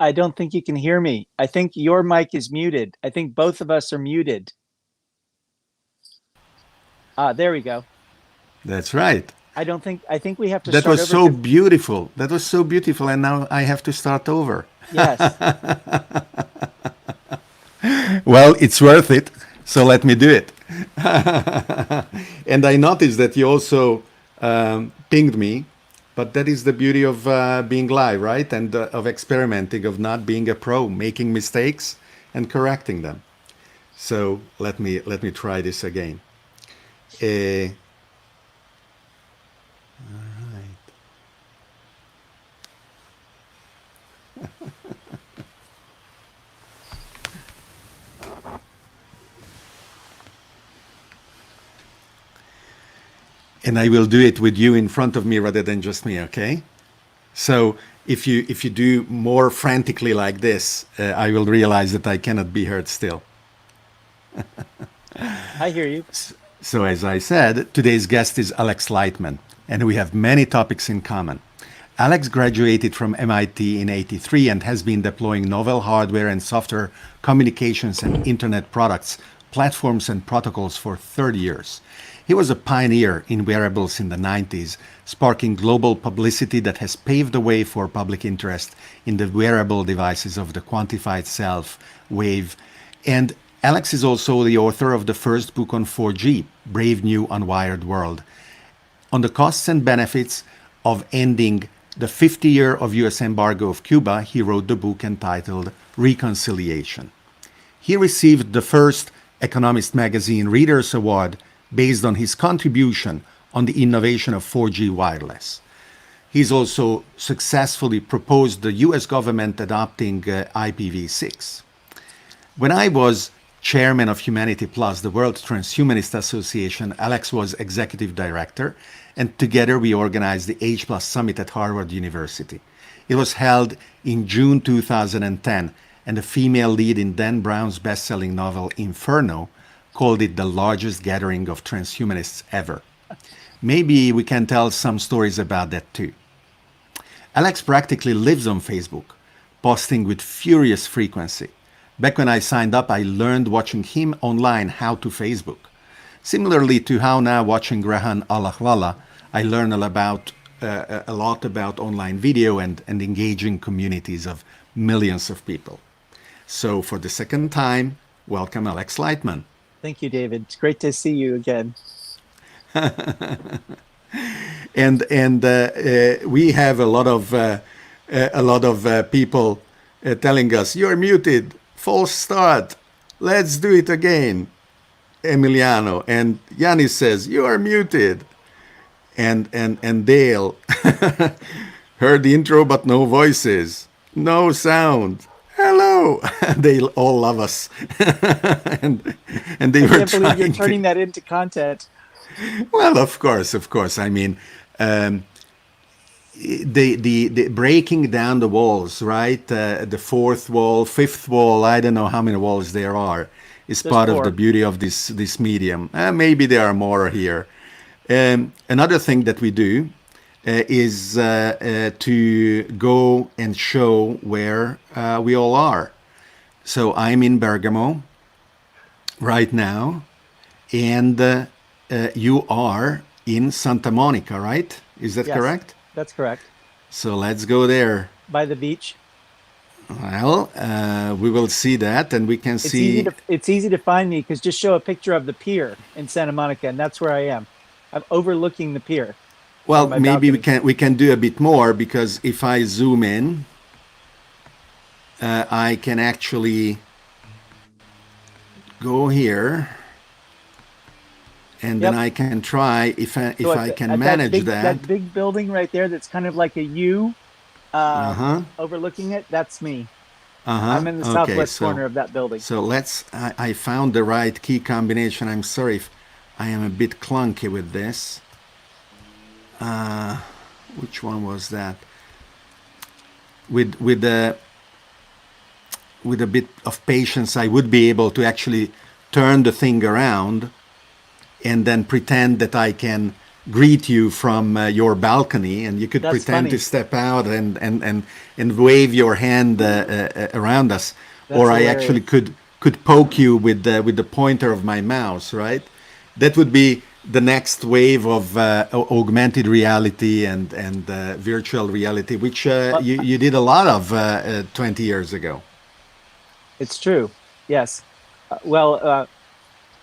I don't think you can hear me. I think your mic is muted. I think both of us are muted. There we go. That's right. I think we have to That start was over so because, beautiful. That was so beautiful. And now I have to start over. yes. Well, it's worth it. So let me do it. And I noticed that you also pinged me. But that is the beauty of being live, right? And of experimenting, of not being a pro, making mistakes and correcting them. So let me try this again. Uh, and I will do it with you in front of me rather than just me, okay? So if you do more frantically like this, I will realize that I cannot be heard still. I hear you. So as I said, today's guest is Alex Lightman, and we have many topics in common. Alex graduated from MIT in '83 and has been deploying novel hardware and software communications and internet products, platforms and protocols for 30 years. He was a pioneer in wearables in the '90s, sparking global publicity that has paved the way for public interest in the wearable devices of the Quantified Self, Wave, and Alex is also the author of the first book on 4G, Brave New Unwired World. On the costs and benefits of ending the 50-year of US embargo of Cuba, he wrote the book entitled Reconciliation. He received the first Economist magazine Readers Award based on his contribution on the innovation of 4G wireless. He's also successfully proposed the US government adopting IPv6. When I was chairman of Humanity Plus, the World Transhumanist Association, Alex was executive director, and together we organized the H Plus Summit at Harvard University. It was held in June 2010, and the female lead in Dan Brown's best-selling novel Inferno called it the largest gathering of transhumanists ever. Maybe we can tell some stories about that too. Alex practically lives on Facebook, posting with furious frequency. Back when I signed up, I learned watching him online how to Facebook. Similarly to how now watching Grahan Alahlala, I learn a lot about online video and engaging communities of millions of people. So for the second time, welcome Alex Lightman. Thank you, David. It's great to see you again. And we have a lot of people telling us you're muted. False start. Let's do it again. Emiliano and Yanis says you are muted. And Dale heard the intro but no voices, no sound. Hello. They all love us. and they I were can't believe you're trying turning that into content. Well, of course. I mean, the breaking down the walls, right? The fourth wall, fifth wall. I don't know how many walls there are. Is There's part of the 4. beauty of this medium. Maybe there are more here. Another thing that we do is to go and show where we all are. So I'm in Bergamo right now, and you are in Santa Monica, right? Is that Yes, correct? that's correct. So let's go there. By the beach. Well, we will see that, and we can see. It's easy to find me because just show a picture of the pier in Santa Monica, and that's where I am. I'm overlooking the pier from Well, my maybe balcony. we can do a bit more because if I zoom in, I can actually go here, and then Yep. I can try if So I can at manage that that. big building right there, that's kind of like a U, Uh huh. overlooking it. That's me. Uh huh. I'm in the Okay. southwest corner of that building. So let's. I found the right key combination. I'm sorry if I am a bit clunky with this. Which one was that? With a bit of patience, I would be able to actually turn the thing around and then pretend that I can greet you from your balcony, and you could That's pretend to funny. step out and wave your hand around us, That's or I actually hilarious. could poke you with the pointer of my mouse, right? That would be the next wave of augmented reality and virtual reality, which Well, you did a lot of 20 years ago. it's true. Yes. Well,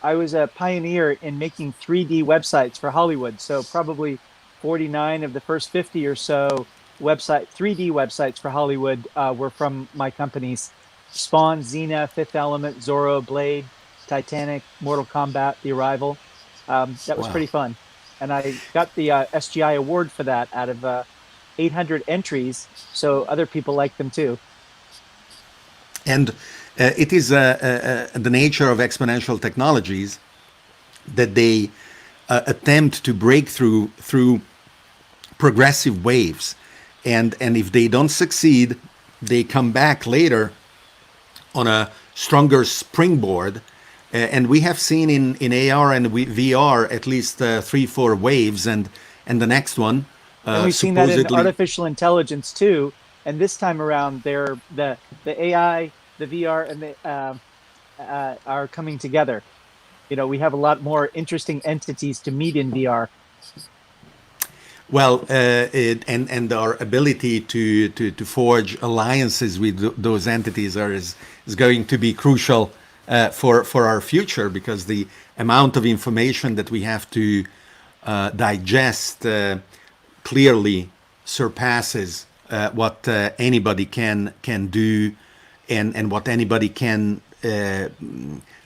I was a pioneer in making 3D websites for Hollywood. So probably 49 of the first 50 or so 3D websites for Hollywood were from my companies: Spawn, Xena, Fifth Element, Zorro, Blade, Titanic, Mortal Kombat, The Arrival. That was Wow. pretty fun. And I got the SGI award for that out of 800 entries. So other people liked them too. And it is the nature of exponential technologies that they attempt to break through progressive waves, and if they don't succeed, they come back later on a stronger springboard. And we have seen in AR and VR at least 3-4 waves, and the next one And we've seen that in supposedly. artificial intelligence too. And this time around, the AI, the VR, and the are coming together. We have a lot more interesting entities to meet in VR. Well, and our ability to forge alliances with those entities is going to be crucial for our future, because the amount of information that we have to digest clearly surpasses what anybody can do, and what anybody can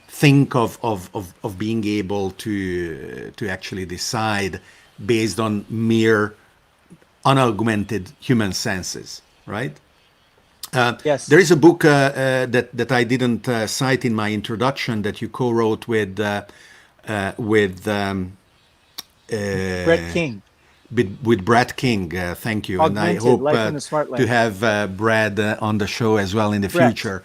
think of being able to actually decide based on mere unaugmented human senses, right? Yes, There is a book that I didn't cite in my introduction that you co-wrote with Brett uh, King, with Brad King. Thank you, and I Augmented hope Life in the Smart to Lane. have Brad on the show as well in the Brett, future.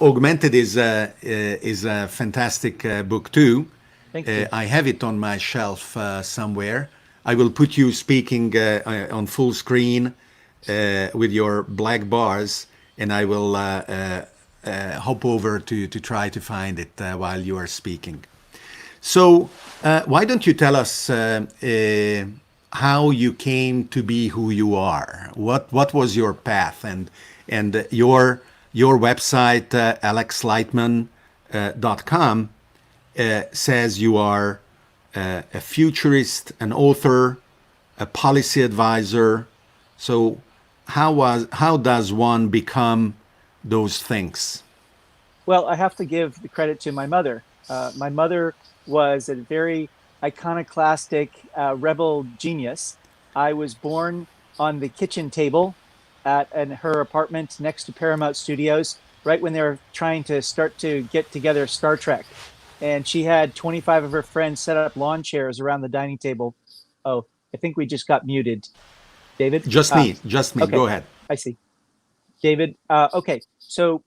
Augmented is a fantastic book too. thank you. I have it on my shelf somewhere. I will put you speaking on full screen with your black bars, and I will hop over to try to find it while you are speaking. So, why don't you tell us how you came to be who you are? What was your path, and your website alexlightman.com says you are a futurist, an author, a policy advisor. So, how does one become those things? Well, I have to give the credit to my mother. My mother was a very iconoclastic rebel genius. I was born on the kitchen table in her apartment next to Paramount Studios, right when they were trying to start to get together Star Trek. And she had 25 of her friends set up lawn chairs around the dining table. Oh, I think we just got muted. David? Just me, just me. Okay, Go ahead. I see. David, okay. So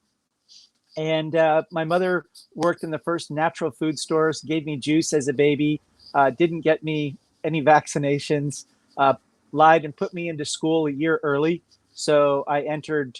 and my mother worked in the first natural food stores, gave me juice as a baby, didn't get me any vaccinations, uh, lied and put me into school a year early. So I entered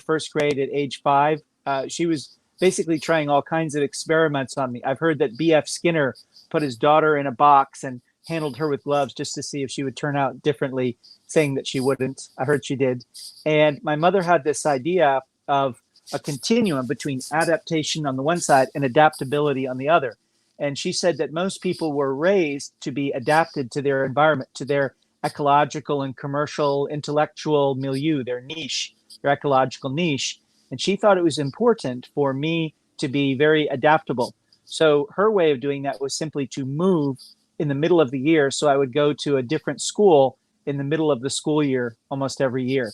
first grade at age 5. She was basically trying all kinds of experiments on me. I've heard that B.F. Skinner put his daughter in a box and handled her with gloves just to see if she would turn out differently, saying that she wouldn't. I heard she did. And my mother had this idea of a continuum between adaptation on the one side and adaptability on the other. And she said that most people were raised to be adapted to their environment, to their ecological and commercial intellectual milieu, their niche, their ecological niche. And she thought it was important for me to be very adaptable. So her way of doing that was simply to move in the middle of the year. So I would go to a different school in the middle of the school year almost every year.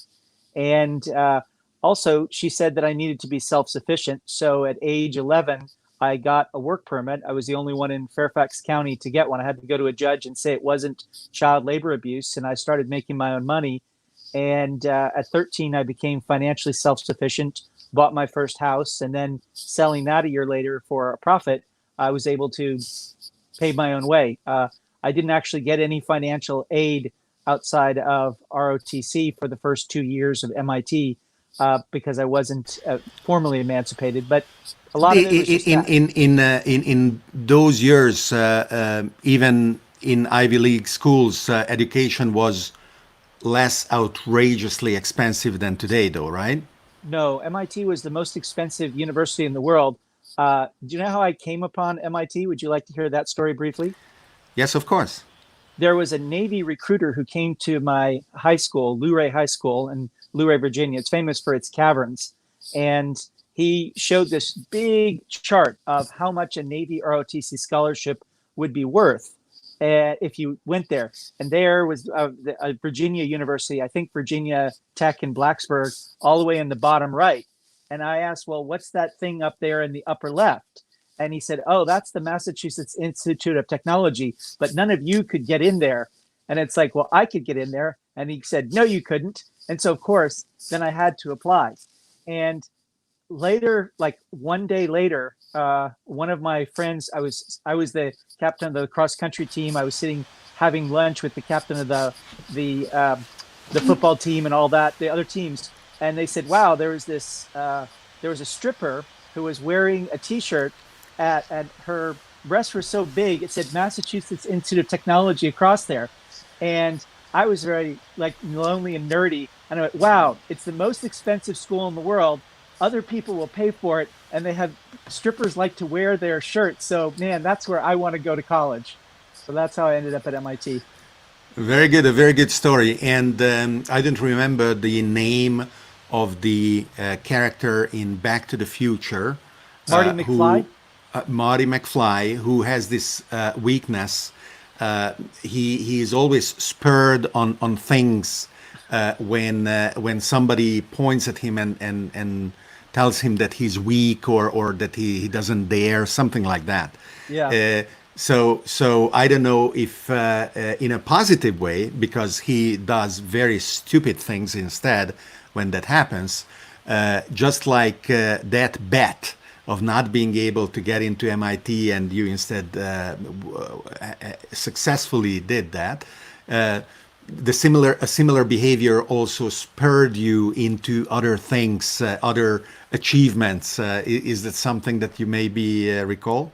And also, she said that I needed to be self sufficient. So at age 11, I got a work permit. I was the only one in Fairfax County to get one. I had to go to a judge and say it wasn't child labor abuse. And I started making my own money. And at 13, I became financially self sufficient, bought my first house, and then selling that a year later for a profit, I was able to paid my own way. I didn't actually get any financial aid outside of ROTC for the first 2 years of MIT because I wasn't formally emancipated. But a lot of it was just that. In those years, even in Ivy League schools, education was less outrageously expensive than today, though, right? No, MIT was the most expensive university in the world. Do you know how I came upon MIT? Would you like to hear that story briefly? Yes, of course. There was a Navy recruiter who came to my high school, Luray High School in Luray, Virginia. It's famous for its caverns. And he showed this big chart of how much a Navy ROTC scholarship would be worth if you went there. And there was a Virginia University, I think Virginia Tech in Blacksburg, all the way in the bottom right. And I asked, well, what's that thing up there in the upper left? And he said, oh, that's the Massachusetts Institute of Technology, but none of you could get in there. And it's like, well, I could get in there. And he said, no, you couldn't. And so, of course, then I had to apply. And later, like one day later, one of my friends, I was the captain of the cross country team. I was sitting having lunch with the captain of the football team and all that, the other teams. And they said, wow, there was a stripper who was wearing a T-shirt at her breasts were so big, it said Massachusetts Institute of Technology across there. And I was very like lonely and nerdy. And I went, wow, it's the most expensive school in the world. Other people will pay for it. And they have strippers like to wear their shirts. So man, that's where I want to go to college. So that's how I ended up at MIT. Very good, a very good story. And I don't remember the name of the character in Back to the Future. Marty McFly? Marty McFly, who has this weakness. He is always spurred on things when somebody points at him and tells him that he's weak or that he doesn't dare, something like that. Yeah. So I don't know if in a positive way, because he does very stupid things instead when that happens, just like that bet of not being able to get into MIT and you instead successfully did that. A similar behavior also spurred you into other things, other achievements. Is that something that you maybe recall?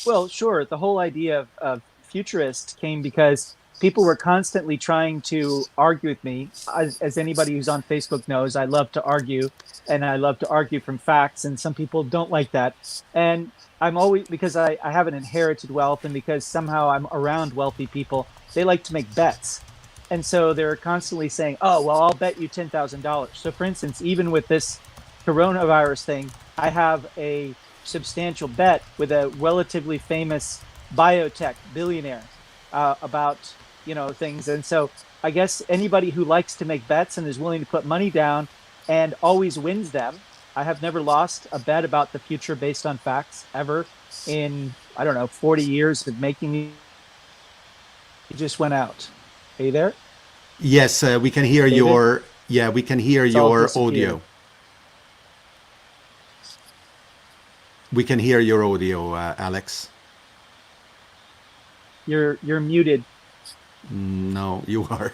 Well, sure. The whole idea of futurist came because people were constantly trying to argue with me. As anybody who's on Facebook knows, I love to argue, and I love to argue from facts, and some people don't like that. And I'm always, because I have an inherited wealth, and because somehow I'm around wealthy people, they like to make bets. And so they're constantly saying, oh, well, I'll bet you $10,000. So for instance, even with this coronavirus thing, I have a substantial bet with a relatively famous biotech billionaire about things. And so I guess anybody who likes to make bets and is willing to put money down and always wins them. I have never lost a bet about the future based on facts ever in, I don't know, 40 years of making it. It just went out. Are you there? Yes, we can hear David? we can hear It's all your disappeared. audio. We can hear your audio, Alex. You're muted. No, you are.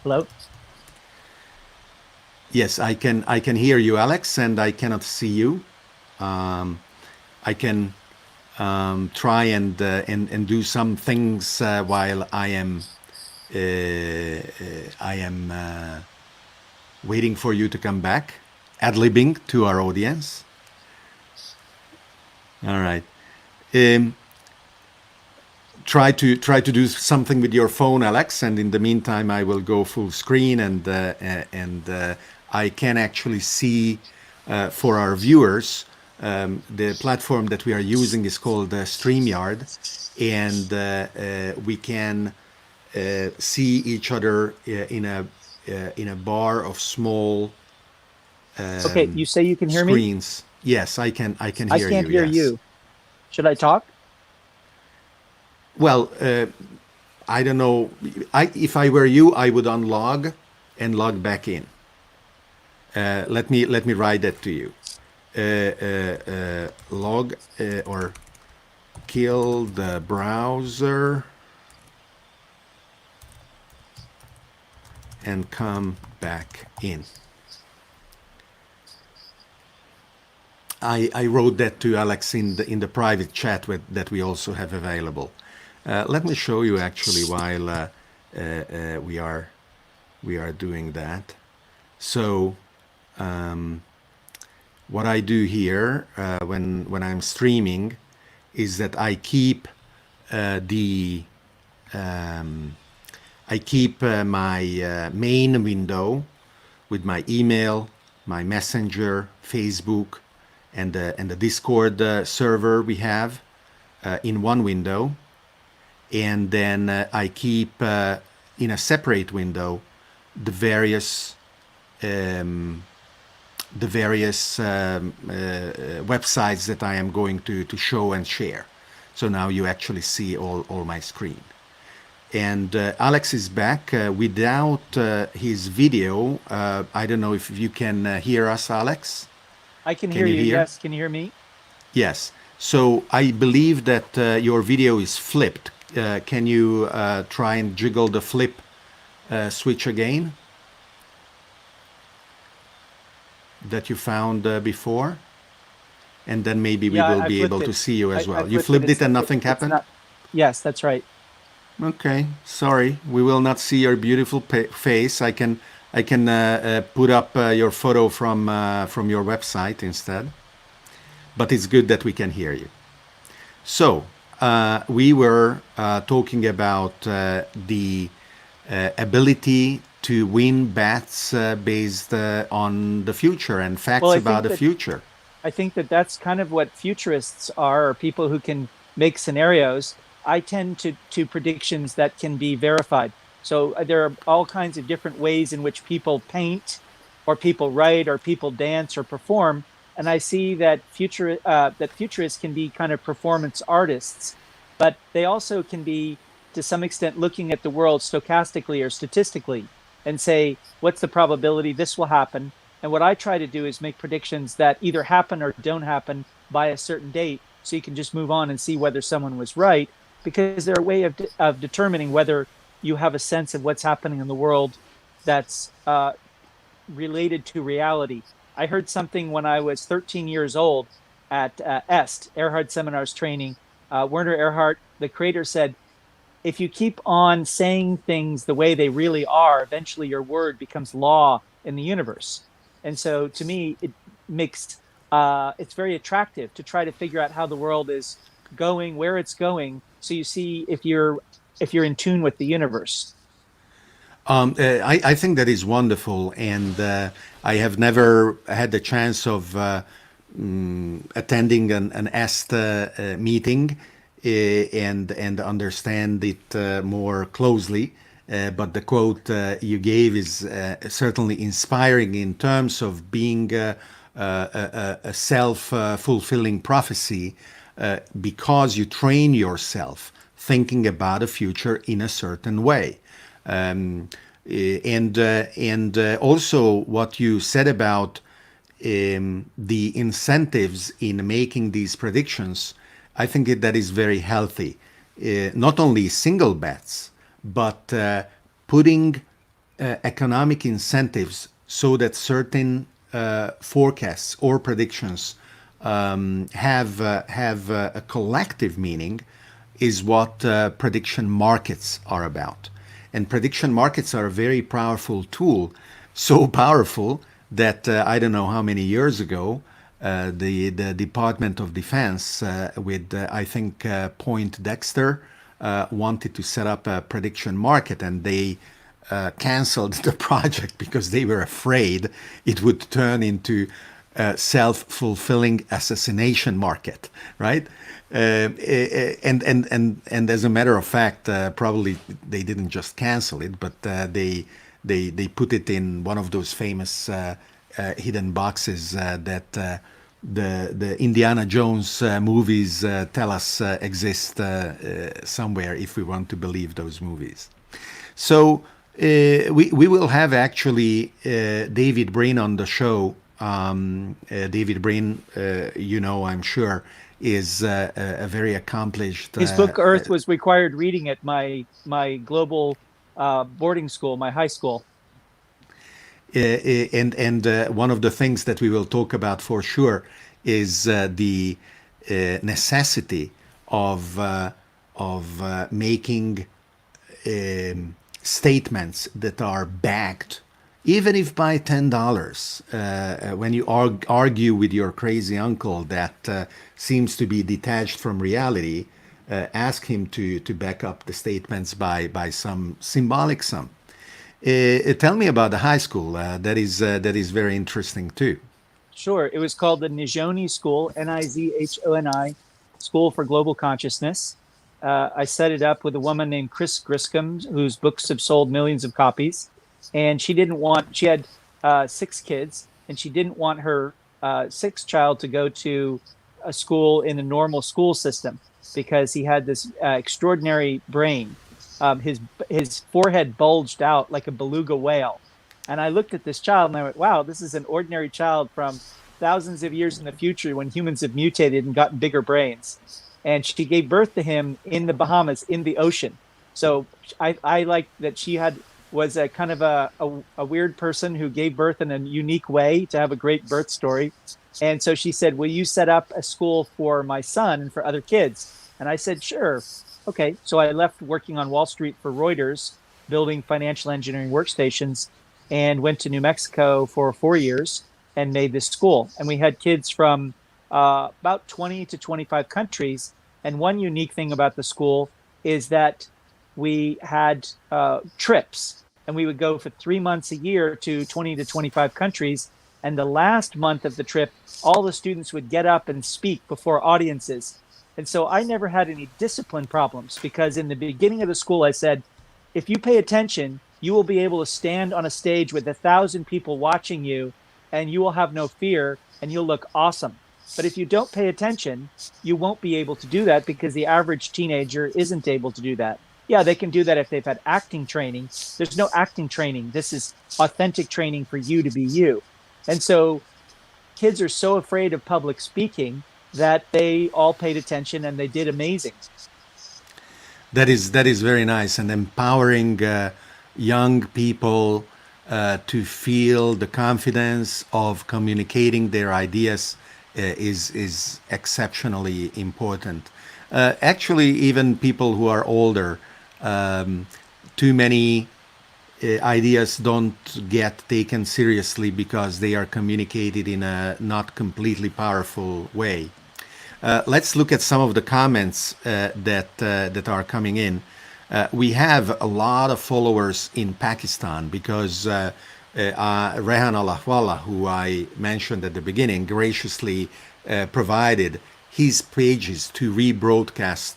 Hello? Yes, I can hear you, Alex, and I cannot see you. I can try and do some things while I am waiting for you to come back, ad-libbing to our audience. All right. Um, try to do something with your phone, Alex, and in the meantime, I will go full screen and I can actually see for our viewers. The platform that we are using is called StreamYard, and we can see each other in a bar of small Okay, you say you can hear me? screens. Yes, I can I hear can't you. hear Yes. you. Should I talk? Well, I don't know. If I were you, I would unlog and log back in. Let me write that to you. Log or kill the browser and come back in. I wrote that to Alex in the private chat that we also have available. Let me show you actually while we are doing that. So what I do here when I'm streaming is that I keep my main window with my email, my Messenger, Facebook, and the Discord server we have in one window, and then I keep in a separate window the various websites that I am going to show and share. So now you actually see all my screen. And Alex is back without his video. I don't know if you can hear us, Alex. I can hear you. Yes. Can you hear me? Yes. So I believe that your video is flipped. Can you try and jiggle the flip switch again that you found before? And then maybe we will be able to see you as well. You flipped it and nothing happened? Yes, that's right. Okay, sorry. We will not see your beautiful face. I can put up your photo from your website instead. But it's good that we can hear you. So we were talking about the ability to win bets based on the future and facts about the future. I think that's kind of what futurists are, or people who can make scenarios. I tend to predictions that can be verified. So there are all kinds of different ways in which people paint, or people write, or people dance or perform. And I see that futurists can be kind of performance artists, but they also can be, to some extent, looking at the world stochastically or statistically and say, what's the probability this will happen? And what I try to do is make predictions that either happen or don't happen by a certain date, so you can just move on and see whether someone was right, because they're a way of determining whether you have a sense of what's happening in the world that's related to reality. I heard something when I was 13 years old at EST, Erhard Seminars Training. Werner Erhard, the creator, said, if you keep on saying things the way they really are, eventually your word becomes law in the universe. And so to me, it makes it's very attractive to try to figure out how the world is going, where it's going, so you see if you're in tune with the universe. I think that is wonderful, and I have never had the chance of attending an EST meeting and understand it more closely. But the quote you gave is certainly inspiring in terms of being a self-fulfilling prophecy, because you train yourself thinking about a future in a certain way. And also what you said about the incentives in making these predictions, I think that is very healthy. Not only single bets, but putting economic incentives so that certain forecasts or predictions have a collective meaning is what prediction markets are about. And prediction markets are a very powerful tool, so powerful that I don't know how many years ago the Department of Defense with I think Point Dexter wanted to set up a prediction market, and they canceled the project because they were afraid it would turn into a self-fulfilling assassination market, right? And as a matter of fact, probably they didn't just cancel it, but they put it in one of those famous hidden boxes that the Indiana Jones movies tell us exist somewhere, if we want to believe those movies. So We will have actually David Brin on the show. David Brin, I'm sure, is a very accomplished. His book Earth was required reading at my global boarding school, my high school. And one of the things that we will talk about for sure is the necessity of making statements that are backed, even if by $10. When you argue with your crazy uncle that seems to be detached from reality, ask him to back up the statements by some symbolic sum. Tell me about the high school. That is very interesting too. Sure. It was called the Nizhoni School, Nizhoni, School for Global Consciousness. I set it up with a woman named Chris Griscom, whose books have sold millions of copies. And she had 6 kids, and she didn't want her 6th child to go to a school in a normal school system because he had this extraordinary brain. His forehead bulged out like a beluga whale. And I looked at this child and I went, wow, this is an ordinary child from thousands of years in the future when humans have mutated and gotten bigger brains. And she gave birth to him in the Bahamas, in the ocean. So I like that she was a kind of a weird person who gave birth in a unique way to have a great birth story. And so she said, will you set up a school for my son and for other kids? And I said, sure. Okay. So I left working on Wall Street for Reuters, building financial engineering workstations, and went to New Mexico for 4 years and made this school. And we had kids from about 20 to 25 countries. And one unique thing about the school is that we had trips, and we would go for 3 months a year to 20 to 25 countries. And the last month of the trip, all the students would get up and speak before audiences. And so I never had any discipline problems because in the beginning of the school, I said, if you pay attention, you will be able to stand on a stage with 1,000 people watching you, and you will have no fear, and you'll look awesome. But if you don't pay attention, you won't be able to do that because the average teenager isn't able to do that. Yeah, they can do that if they've had acting training. There's no acting training. This is authentic training for you to be you. And so kids are so afraid of public speaking that they all paid attention and they did amazing. That is very nice, and empowering young people to feel the confidence of communicating their ideas is exceptionally important. Actually, even people who are older, too many ideas don't get taken seriously because they are communicated in a not completely powerful way. Let's look at some of the comments that are coming in. We have a lot of followers in Pakistan because Rehan Alahwala, who I mentioned at the beginning, graciously provided his pages to rebroadcast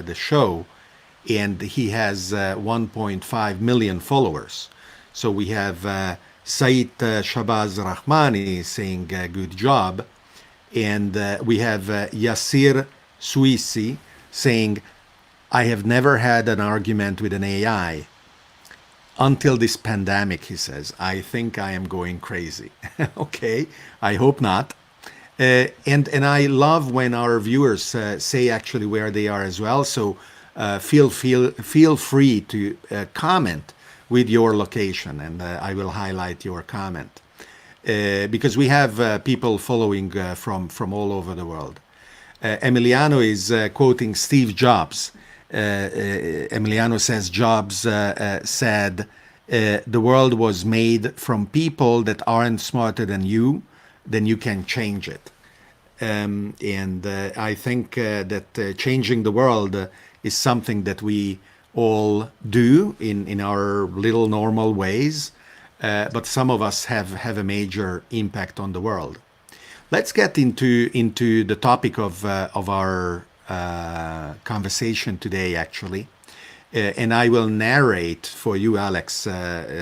the show, and he has 1.5 million followers. So we have Saeed Shabaz Rahmani saying good job, and we have Yasir Suisi saying, I have never had an argument with an AI until this pandemic, he says. I think I am going crazy. Okay, I hope not. And I love when our viewers say actually where they are as well. So feel free to comment with your location, and I will highlight your comment because we have people following from all over the world. Emiliano is quoting Steve Jobs. Emiliano says Jobs said the world was made from people that aren't smarter than you, then you can change it. And I think that changing the world is something that we all do in our little normal ways, but some of us have a major impact on the world. Let's get into the topic of our conversation today, actually. And I will narrate for you, Alex,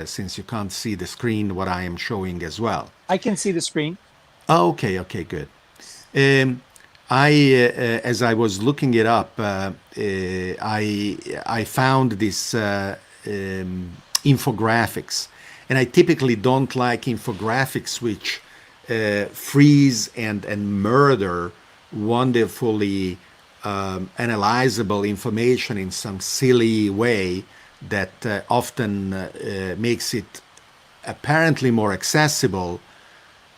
since you can't see the screen, what I am showing as well. I can see the screen. Oh, okay, good. As I was looking it up, I found this infographics. And I typically don't like infographics which freeze and murder wonderfully analyzable information in some silly way that often makes it apparently more accessible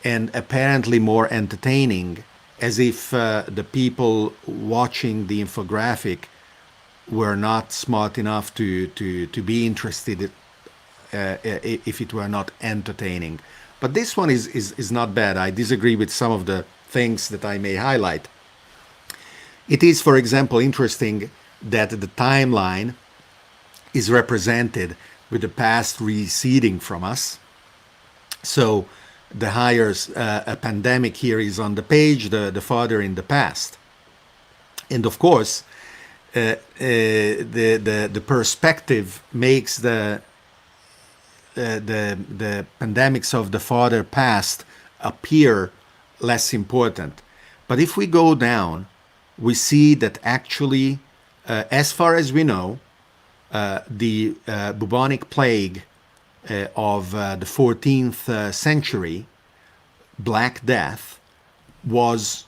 and apparently more entertaining, as if the people watching the infographic were not smart enough to be interested if it were not entertaining. But this one is not bad. I disagree with some of the things that I may highlight. It is, for example, interesting that the timeline is represented with the past receding from us. So the higher a pandemic here is on the page, the farther in the past. And of course, the perspective makes the pandemics of the farther past appear less important. But if we go down, we see that actually, as far as we know, the bubonic plague of the 14th century, Black Death, was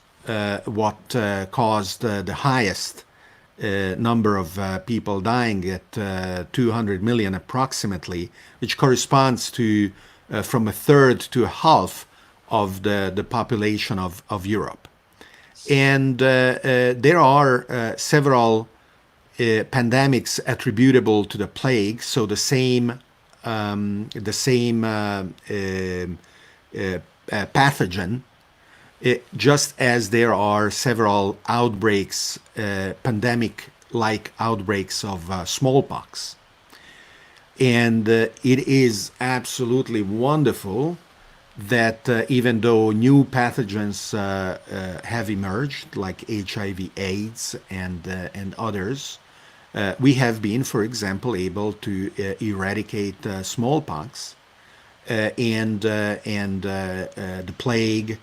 what caused the highest number of people dying at 200 million approximately, which corresponds to from a third to a half of the population of Europe. And there are several pandemics attributable to the plague, so the same pathogen, just as there are several outbreaks, pandemic-like outbreaks of smallpox. And it is absolutely wonderful that even though new pathogens have emerged, like HIV/AIDS and others, we have been, for example, able to eradicate smallpox and the plague.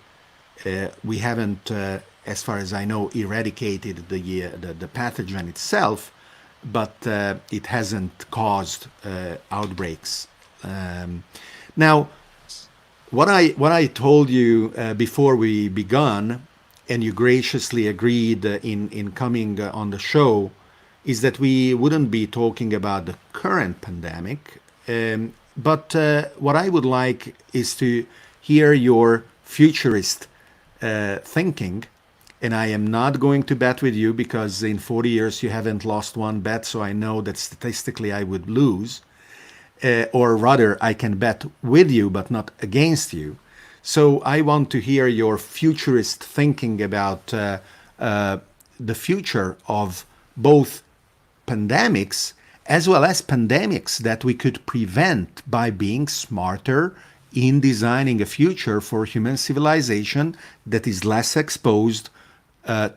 We haven't, as far as I know, eradicated the pathogen itself, but it hasn't caused outbreaks. Now, what I told you before we begun, and you graciously agreed in coming on the show, is that we wouldn't be talking about the current pandemic, but what I would like is to hear your futurist thinking. And I am not going to bet with you because in 40 years you haven't lost one bet, so I know that statistically I would lose. Or rather, I can bet with you, but not against you. So I want to hear your futurist thinking about the future of both pandemics as well as pandemics that we could prevent by being smarter in designing a future for human civilization that is less exposed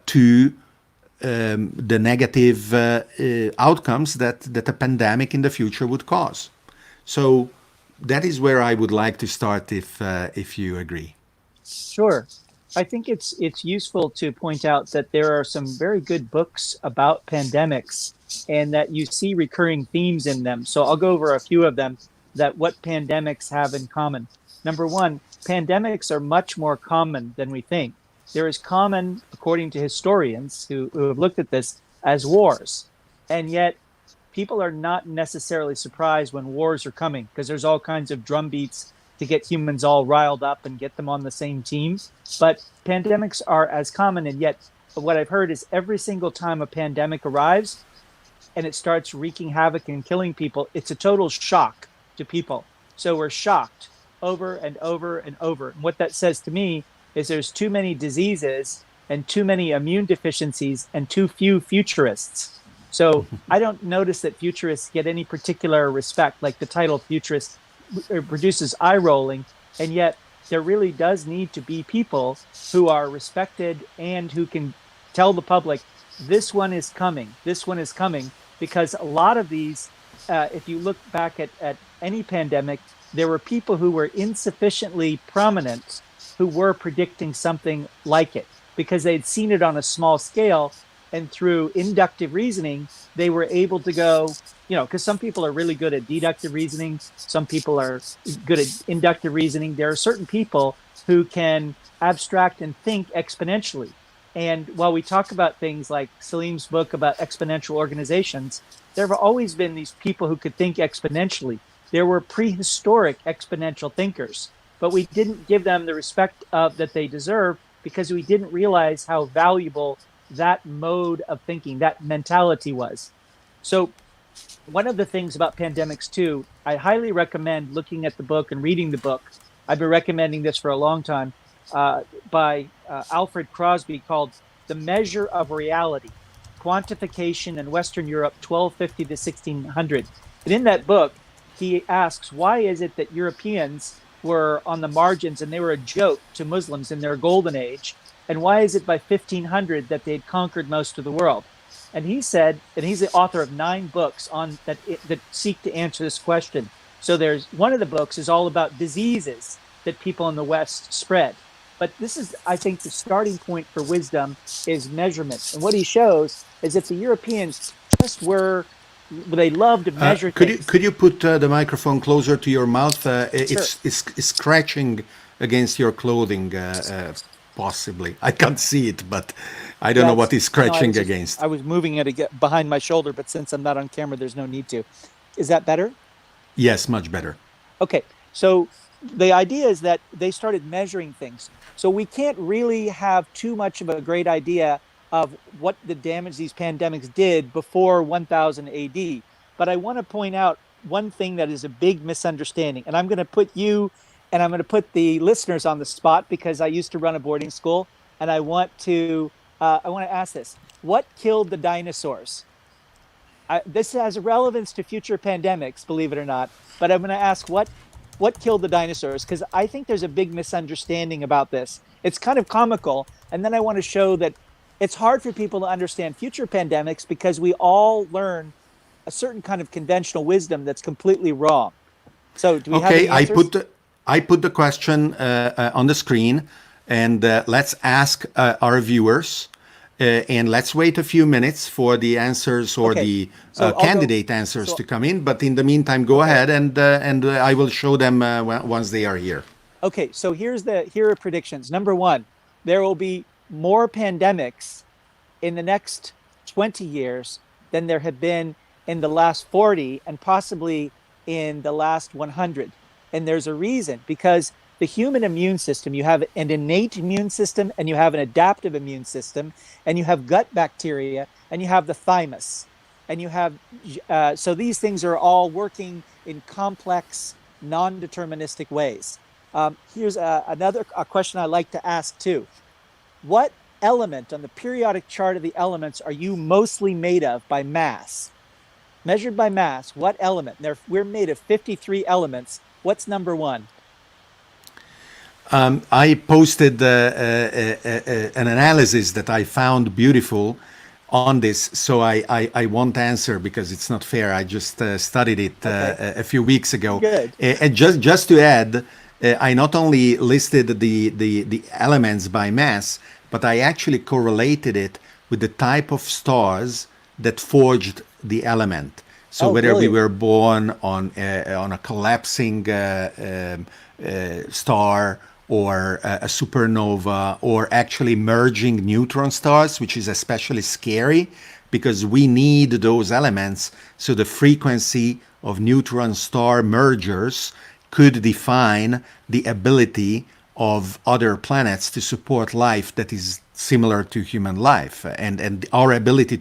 to the negative outcomes that a pandemic in the future would cause. So that is where I would like to start, if you agree. Sure. I think it's useful to point out that there are some very good books about pandemics and that you see recurring themes in them. So I'll go over a few of them, that what pandemics have in common. Number one, pandemics are much more common than we think. They're as common, according to historians who have looked at this, as wars. And yet people are not necessarily surprised when wars are coming because there's all kinds of drumbeats to get humans all riled up and get them on the same team. But pandemics are as common, and yet what I've heard is every single time a pandemic arrives and it starts wreaking havoc and killing people, it's a total shock to people. So we're shocked over and over and over. And what that says to me is there's too many diseases and too many immune deficiencies and too few futurists. So I don't notice that futurists get any particular respect, like the title futurist produces eye rolling, and yet there really does need to be people who are respected and who can tell the public, this one is coming, because a lot of these, if you look back at any pandemic, there were people who were insufficiently prominent who were predicting something like it because they'd seen it on a small scale, And through inductive reasoning, they were able to go, because some people are really good at deductive reasoning, some people are good at inductive reasoning. There are certain people who can abstract and think exponentially. And while we talk about things like Salim's book about exponential organizations, there have always been these people who could think exponentially. There were prehistoric exponential thinkers, but we didn't give them the respect that they deserve because we didn't realize how valuable that mode of thinking, that mentality was. So one of the things about pandemics too, I highly recommend looking at the book and reading the book. I've been recommending this for a long time, by Alfred Crosby, called The Measure of Reality, Quantification in Western Europe, 1250 to 1600. And in that book, he asks, why is it that Europeans were on the margins and they were a joke to Muslims in their golden age? And why is it by 1500 that they'd conquered most of the world? And he said, and he's the author of 9 books on that seek to answer this question. So there's one of the books is all about diseases that people in the West spread. But this is, I think, the starting point for wisdom is measurement. And what he shows is that the Europeans just they loved to measure things. Could you put the microphone closer to your mouth? Sure. It's scratching against your clothing, possibly. I can't see it, but I don't know what is scratching against. I was moving it behind my shoulder, but since I'm not on camera, there's no need to. Is that better? Yes, much better. Okay, so the idea is that they started measuring things. So we can't really have too much of a great idea of what the damage these pandemics did before 1000 AD. But I want to point out one thing that is a big misunderstanding. And I'm going to put you and I'm going to put the listeners on the spot because I used to run a boarding school. And I want to ask this. What killed the dinosaurs? This has relevance to future pandemics, believe it or not. But I'm going to ask what killed the dinosaurs? Because I think there's a big misunderstanding about this. It's kind of comical. And then I want to show that it's hard for people to understand future pandemics because we all learn a certain kind of conventional wisdom that's completely wrong. So do we have any answers? I put the question on the screen, and let's ask our viewers. And let's wait a few minutes for the answers or the candidate answers to come in. But in the meantime, go ahead and I will show them once they are here. Okay, so here are predictions. Number 1, there will be more pandemics in the next 20 years than there have been in the last 40 and possibly in the last 100. And there's a reason, because the human immune system, you have an innate immune system and you have an adaptive immune system, and you have gut bacteria and you have the thymus, and you have so these things are all working in complex, non-deterministic ways. Here's another question I like to ask too. What element on the periodic chart of the elements are you mostly made of by mass? Measured by mass, what element? We're made of 53 elements. What's number 1? I posted an analysis that I found beautiful on this, so I won't answer because it's not fair. I just studied it a few weeks ago. Good. And just to add, I not only listed the elements by mass, but I actually correlated it with the type of stars that forged the element. So whether we were born on a collapsing star, or a supernova, or actually merging neutron stars, which is especially scary because we need those elements. So the frequency of neutron star mergers could define the ability of other planets to support life that is similar to human life, and our ability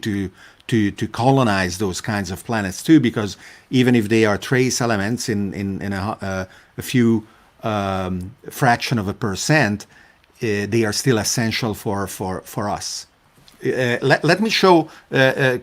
to colonize those kinds of planets too, because even if they are trace elements in a few fraction of a percent, they are still essential for us. Let me show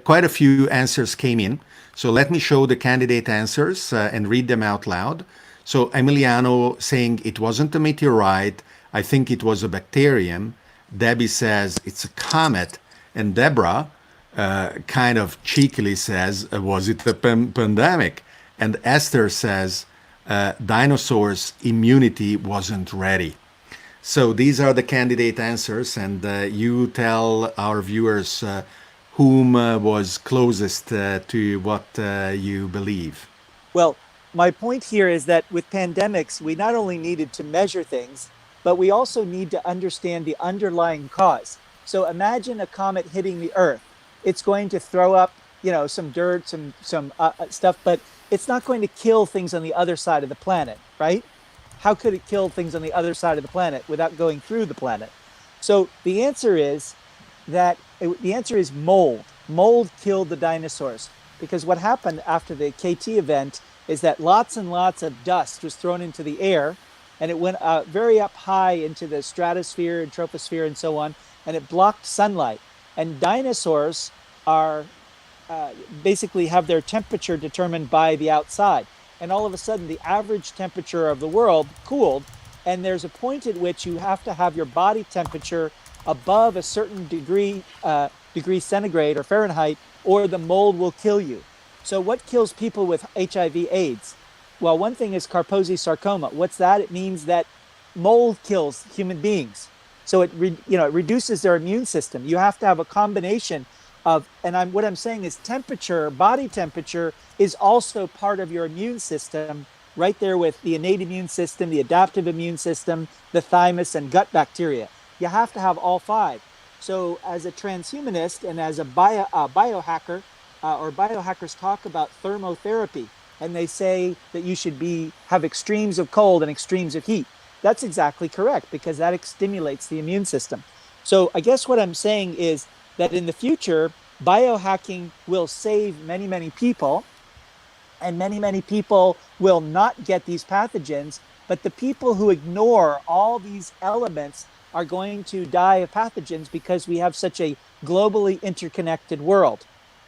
quite a few answers came in. So let me show the candidate answers and read them out loud. So Emiliano saying it wasn't a meteorite, I think it was a bacterium. Debbie says it's a comet. And Deborah kind of cheekily says, was it a pandemic? And Esther says, dinosaurs' immunity wasn't ready. So these are the candidate answers, and you tell our viewers whom was closest to what you believe. Well, my point here is that with pandemics, we not only needed to measure things, but we also need to understand the underlying cause. So imagine a comet hitting the Earth. It's going to throw up, some dirt, some stuff, but it's not going to kill things on the other side of the planet, right? How could it kill things on the other side of the planet without going through the planet? So the answer is mold. Mold killed the dinosaurs because what happened after the KT event is that lots and lots of dust was thrown into the air, and it went very up high into the stratosphere and troposphere and so on, and it blocked sunlight. And dinosaurs are basically have their temperature determined by the outside. And all of a sudden, the average temperature of the world cooled. And there's a point at which you have to have your body temperature above a certain degree centigrade or Fahrenheit, or the mold will kill you. So what kills people with HIV/AIDS? Well, one thing is Kaposi sarcoma. What's that? It means that mold kills human beings. So it reduces their immune system. You have to have a combination of, and what I'm saying is temperature, body temperature is also part of your immune system, right there with the innate immune system, the adaptive immune system, the thymus and gut bacteria. You have to have all five. So as a transhumanist and as a biohacker, or biohackers talk about thermotherapy, and they say that you should have extremes of cold and extremes of heat. That's exactly correct, because that stimulates the immune system. So I guess what I'm saying is that in the future, biohacking will save many, many people, and many, many people will not get these pathogens. But the people who ignore all these elements are going to die of pathogens because we have such a globally interconnected world.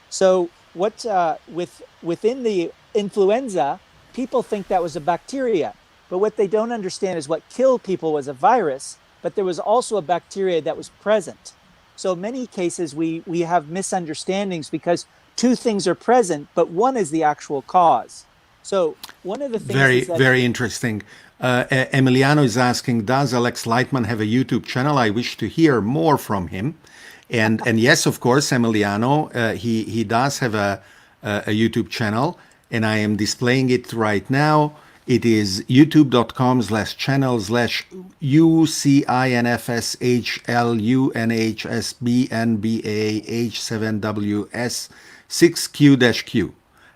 So within the influenza, people think that was a bacteria. But what they don't understand is what killed people was a virus, but there was also a bacteria that was present. So in many cases, we have misunderstandings because two things are present, but one is the actual cause. So one of the things is that, very interesting. Emiliano is asking, does Alex Lightman have a YouTube channel? I wish to hear more from him. And yes, of course, Emiliano, he does have a YouTube channel, and I am displaying it right now. It is youtube.com/UCINFSHLUNHSBNBAH7WS6Q-Q.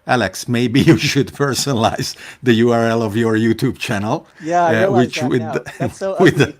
Alex, maybe you should personalize the URL of your YouTube channel. Yeah, I realize that now. That's so ugly.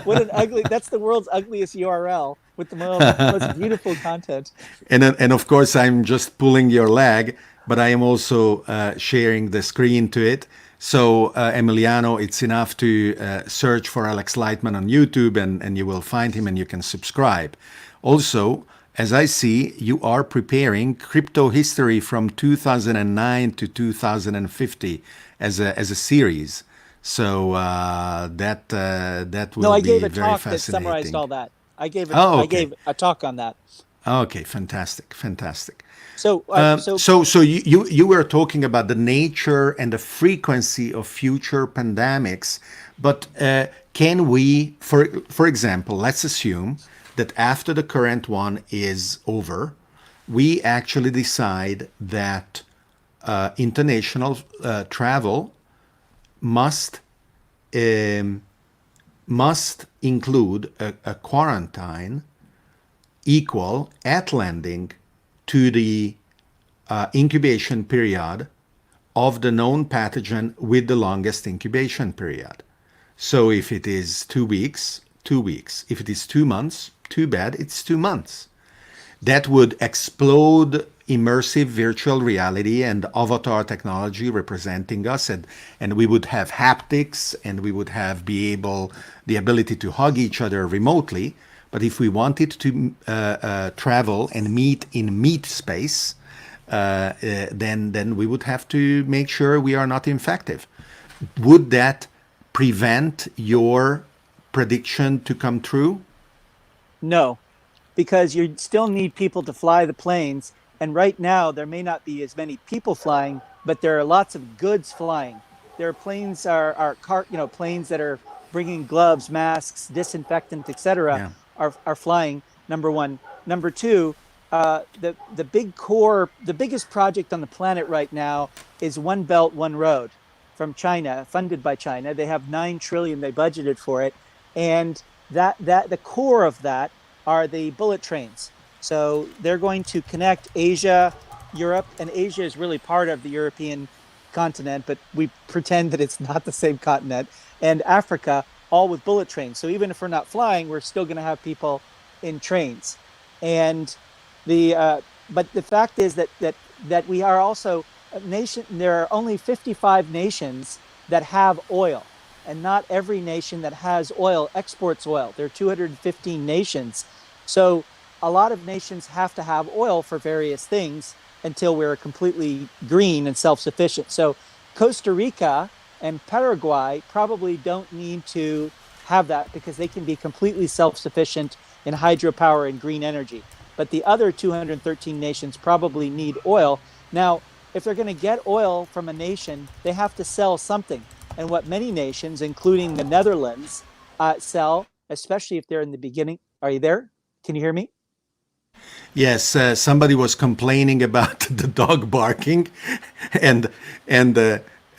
What an ugly, that's the world's ugliest URL with the most beautiful content. And of course, I'm just pulling your leg, but I am also sharing the screen to it. So, Emiliano, it's enough to search for Alex Lightman on YouTube, and you will find him and you can subscribe. Also, as I see, you are preparing crypto history from 2009 to 2050 as a series. So that will No, I be gave a very talk that fascinating. summarized all that. I gave a talk on that. Okay, fantastic. So You were talking about the nature and the frequency of future pandemics, but can we, for example, let's assume that after the current one is over, we actually decide that international travel must include a quarantine equal at landing to the incubation period of the known pathogen with the longest incubation period. So if it is 2 weeks, 2 weeks. If it is 2 months, too bad, it's 2 months. That would explode immersive virtual reality and avatar technology representing us, and we would have haptics, and we would have the ability to hug each other remotely. But if we wanted to travel and meet in meat space, then we would have to make sure we are not infective. Would that prevent your prediction to come true? no, because you still need people to fly the planes. And right now, there may not be as many people flying, but there are lots of goods flying. There are planes, planes that are bringing gloves, masks, disinfectant, etc., Yeah. are flying. Number one. Number two, the big core, the biggest project on the planet right now is One Belt, One Road from China, funded by China. They have 9 trillion they budgeted for it, and that the core of that are the bullet trains. So they're going to connect Asia, Europe, and Asia is really part of the European continent, but we pretend that it's not the same continent, and Africa, all with bullet trains. So even if we're not flying, we're still going to have people in trains. And the but the fact is that we are also a nation. There are only 55 nations that have oil, and not every nation that has oil exports oil. There are 215 nations, so a lot of nations have to have oil for various things until we're completely green and self-sufficient. So Costa Rica and Paraguay probably don't need to have that because they can be completely self-sufficient in hydropower and green energy. But the other 213 nations probably need oil. Now, if they're going to get oil from a nation, they have to sell something. And what many nations, including the Netherlands, sell, especially if they're in the beginning. Are you there? Can you hear me? Yes, somebody was complaining about the dog barking, and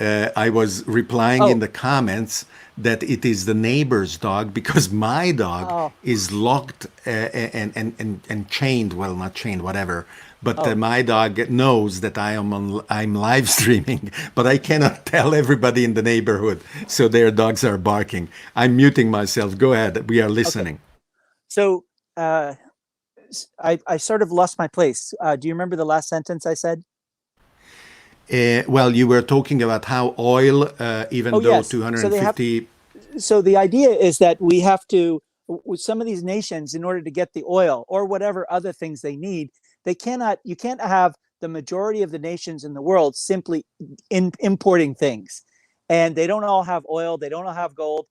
I was replying in Oh, the comments that it is the neighbor's dog because my dog oh, is locked and chained. Well, not chained, whatever. But oh. my dog knows that I'm live streaming, but I cannot tell everybody in the neighborhood, so their dogs are barking. I'm muting myself. Go ahead. We are Okay. listening. So uh, I sort of lost my place. Do you remember the last sentence I said? Well, you were talking about how oil, Oh, even though yes. So they have 250, so the idea is that we have to with some of these nations in order to get the oil or whatever other things they need, they cannot you can't have the majority of the nations in the world simply importing things, and they don't all have oil, they don't all have gold,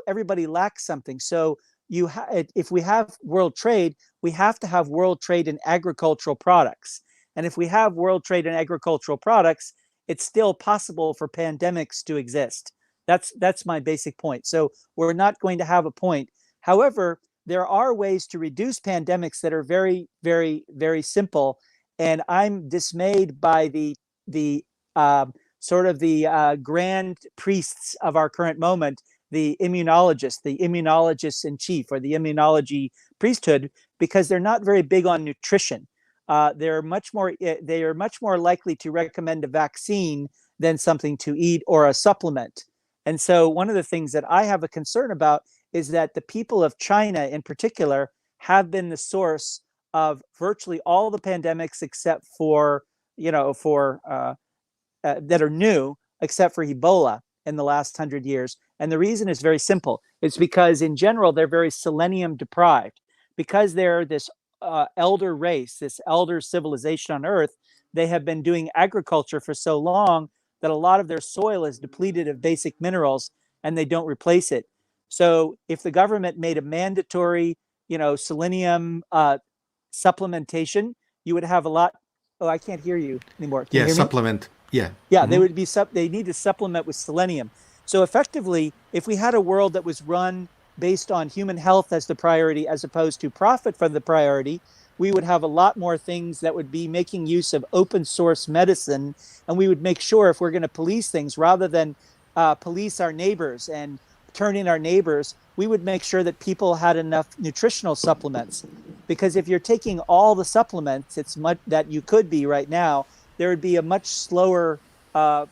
everybody lacks something. So if we have world trade, we have to have world trade in agricultural products, and if we have world trade in agricultural products, it's still possible for pandemics to exist. That's my basic point. So we're not going to have a point. However, there are ways to reduce pandemics that are very, very, very simple. And I'm dismayed by the sort of the grand priests of our current moment, the immunologists in chief, or the immunology priesthood, because they're not very big on nutrition. They are much more likely to recommend a vaccine than something to eat or a supplement. And so one of the things that I have a concern about is that the people of China in particular have been the source of virtually all the pandemics except for, for that are new, except for Ebola in the last 100 years. And the reason is very simple. It's because in general, they're very selenium deprived. Because they're this elder race, this elder civilization on Earth, they have been doing agriculture for so long that a lot of their soil is depleted of basic minerals and they don't replace it. So if the government made a mandatory, selenium supplementation, you would have a lot. Oh, I can't hear you anymore. Can you yeah, hear me? supplement. Yeah. Yeah, Hmm. they need to supplement with selenium. So effectively, if we had a world that was run based on human health as the priority, as opposed to profit for the priority, we would have a lot more things that would be making use of open source medicine. And we would make sure, if we're going to police things, rather than police our neighbors and turn in our neighbors, we would make sure that people had enough nutritional supplements. Because if you're taking all the supplements it's much that you could be right now, there would be a much slower, uh,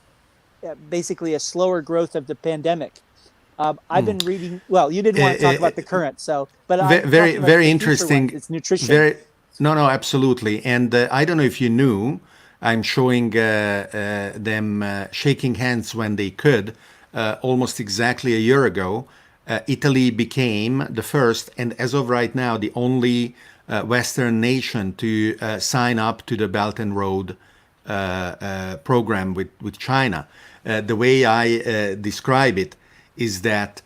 basically a slower growth of the pandemic. I've been reading. Well, you didn't want to talk about the current, but I'm Very, talking about very the future ones. interesting. It's nutrition. Very, no, no, absolutely. And I don't know if you knew, I'm showing them shaking hands when they could. Almost exactly a year ago, Italy became the first, and as of right now, the only Western nation to sign up to the Belt and Road program with China. The way I describe it is that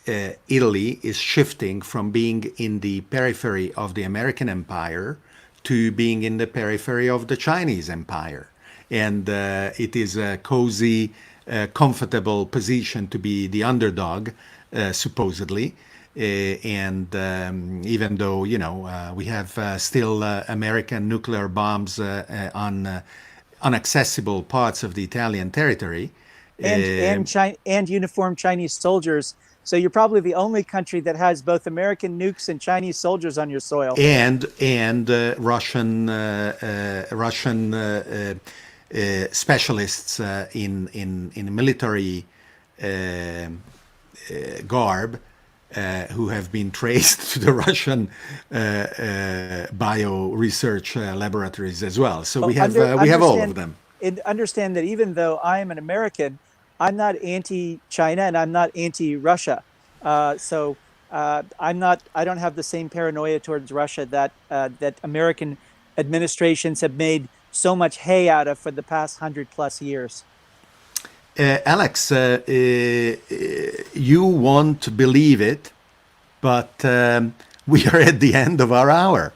Italy is shifting from being in the periphery of the American empire to being in the periphery of the Chinese empire. And it is a cozy, comfortable position to be the underdog, supposedly. And even though, we have still American nuclear bombs on unaccessible parts of the Italian territory. And uniformed Chinese soldiers. So you're probably the only country that has both American nukes and Chinese soldiers on your soil. And Russian specialists in military garb who have been traced to the Russian bio research laboratories as well. So we have all of them. And understand that even though I am an American, I'm not anti-China and I'm not anti-Russia. I don't have the same paranoia towards Russia that American administrations have made so much hay out of for the past 100+ years. Alex, you won't believe it, but we are at the end of our hour.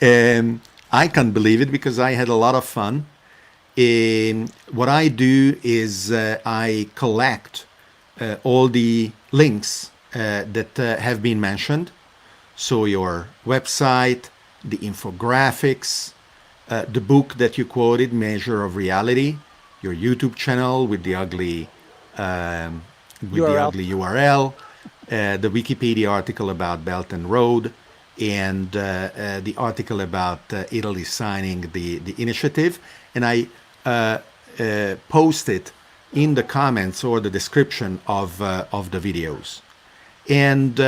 I can't believe it because I had a lot of fun. What I do is I collect all the links that have been mentioned. So your website, the infographics, the book that you quoted, Measure of Reality, your YouTube channel with the ugly URL, the Wikipedia article about Belt and Road, and the article about Italy signing the initiative. And I post it in the comments or the description of the videos. And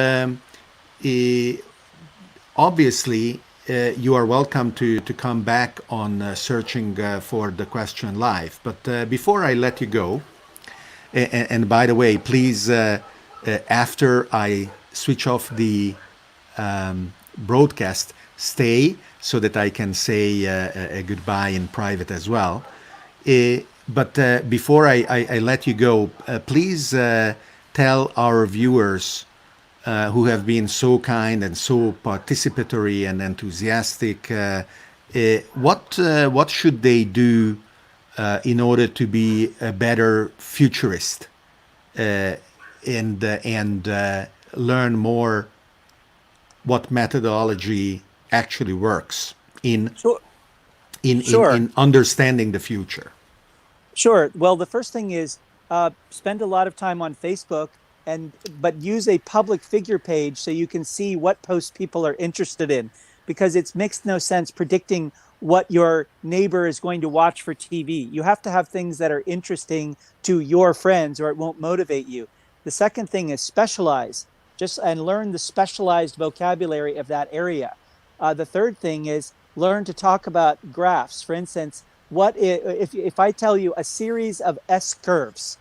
obviously, you are welcome to come back on searching for the question live. But before I let you go, and by the way, please, after I switch off the broadcast, stay so that I can say a goodbye in private as well. But before I let you go, please tell our viewers who have been so kind and so participatory and enthusiastic, what should they do in order to be a better futurist and learn more what methodology actually works in understanding the future? Sure. Well, the first thing is spend a lot of time on Facebook, but use a public figure page so you can see what posts people are interested in, because it makes no sense predicting what your neighbor is going to watch for TV. You have to have things that are interesting to your friends or it won't motivate you. The second thing is specialize, and learn the specialized vocabulary of that area. The third thing is learn to talk about graphs. For instance, if I tell you a series of S curves,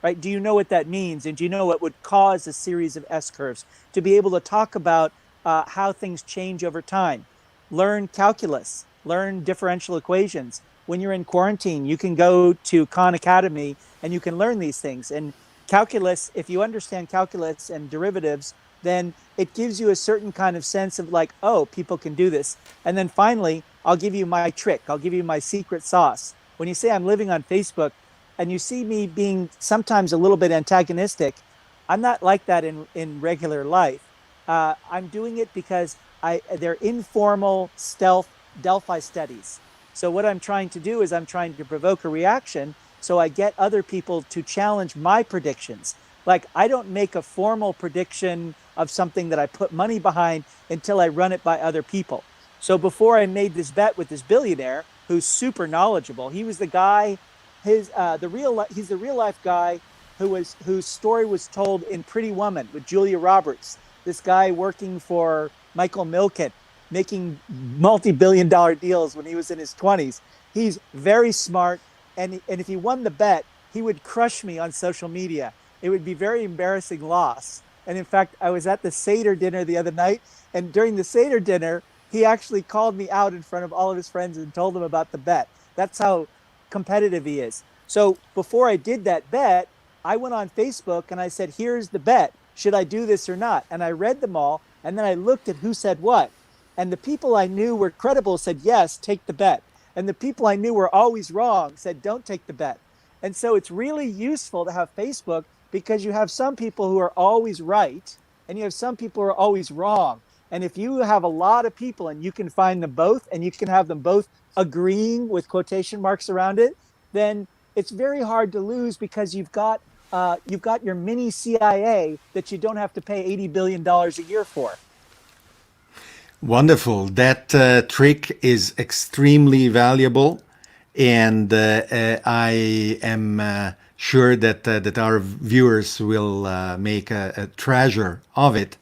right? Do you know what that means? And do you know what would cause a series of S curves? To be able to talk about how things change over time. Learn calculus, learn differential equations. When you're in quarantine, you can go to Khan Academy and you can learn these things. And calculus, if you understand calculus and derivatives, then it gives you a certain kind of sense of like, oh, people can do this. And then finally, I'll give you my trick. I'll give you my secret sauce. When you say I'm living on Facebook and you see me being sometimes a little bit antagonistic, I'm not like that in regular life. I'm doing it because they're informal, stealth Delphi studies. So what I'm trying to do is I'm trying to provoke a reaction so I get other people to challenge my predictions. Like, I don't make a formal prediction of something that I put money behind until I run it by other people. So before I made this bet with this billionaire who's super knowledgeable, he was the guy, he's the real life guy whose story was told in Pretty Woman with Julia Roberts. This guy working for Michael Milken, making multi-billion-dollar deals when he was in his 20s. He's very smart, and if he won the bet, he would crush me on social media. It would be very embarrassing loss. And in fact, I was at the Seder dinner the other night, and during the Seder dinner, he actually called me out in front of all of his friends and told them about the bet. That's how competitive he is. So before I did that bet, I went on Facebook and I said, here's the bet. Should I do this or not? And I read them all, and then I looked at who said what. And the people I knew were credible said, yes, take the bet. And the people I knew were always wrong said, don't take the bet. And so it's really useful to have Facebook because you have some people who are always right and you have some people who are always wrong. And if you have a lot of people and you can find them both and you can have them both agreeing with quotation marks around it, then it's very hard to lose because you've got your mini CIA that you don't have to pay $80 billion a year for. Wonderful. That trick is extremely valuable, and I am sure that our viewers will make a treasure of it.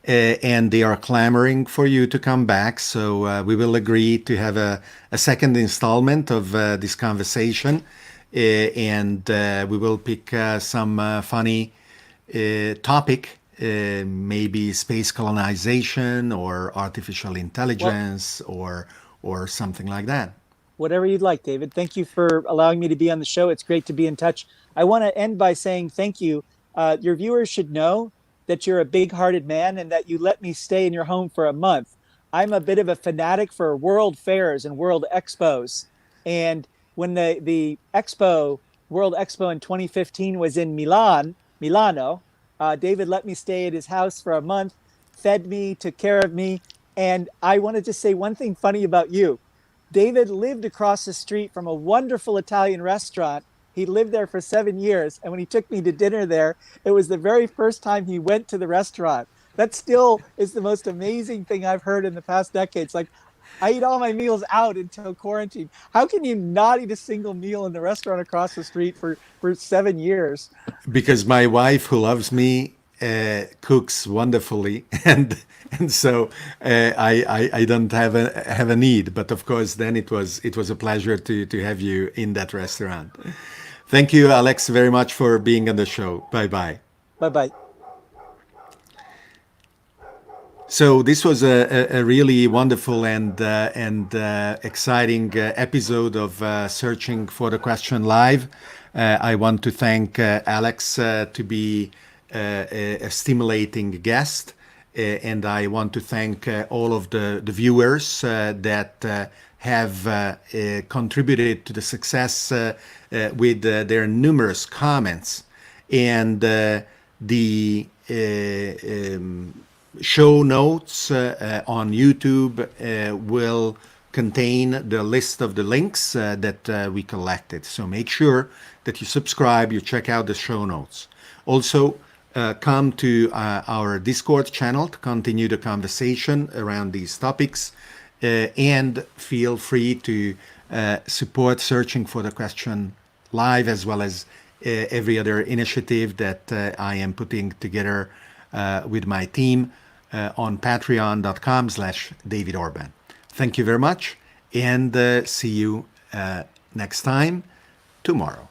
And they are clamoring for you to come back. So we will agree to have a second installment of this conversation. And we will pick some funny topic, maybe space colonization or artificial intelligence or something like that. Whatever you'd like, David. Thank you for allowing me to be on the show. It's great to be in touch. I want to end by saying thank you. Your viewers should know that you're a big-hearted man and that you let me stay in your home for a month. I'm a bit of a fanatic for world fairs and world expos. And when the World Expo in 2015 was in Milano, David let me stay at his house for a month, fed me, took care of me. And I wanted to say one thing funny about you. David lived across the street from a wonderful Italian restaurant. He lived there for 7 years. And when he took me to dinner there, it was the very first time he went to the restaurant. That still is the most amazing thing I've heard in the past decades. Like, I eat all my meals out until quarantine. How can you not eat a single meal in the restaurant across the street for 7 years? Because my wife, who loves me, cooks wonderfully, and so I don't have a need. But of course, then it was a pleasure to have you in that restaurant. Thank you, Alex, very much for being on the show. Bye bye. Bye bye. So this was a really wonderful and exciting episode of Searching for the Question Live. I want to thank Alex to be a stimulating guest, and I want to thank all of the viewers that have contributed to the success with their numerous comments. And the show notes on YouTube will contain the list of the links that we collected. So make sure that you subscribe, you check out the show notes. Also, come to our Discord channel to continue the conversation around these topics, and feel free to support Searching for the Question Live, as well as every other initiative that I am putting together with my team on patreon.com/David Orban. Thank you very much, and see you next time tomorrow.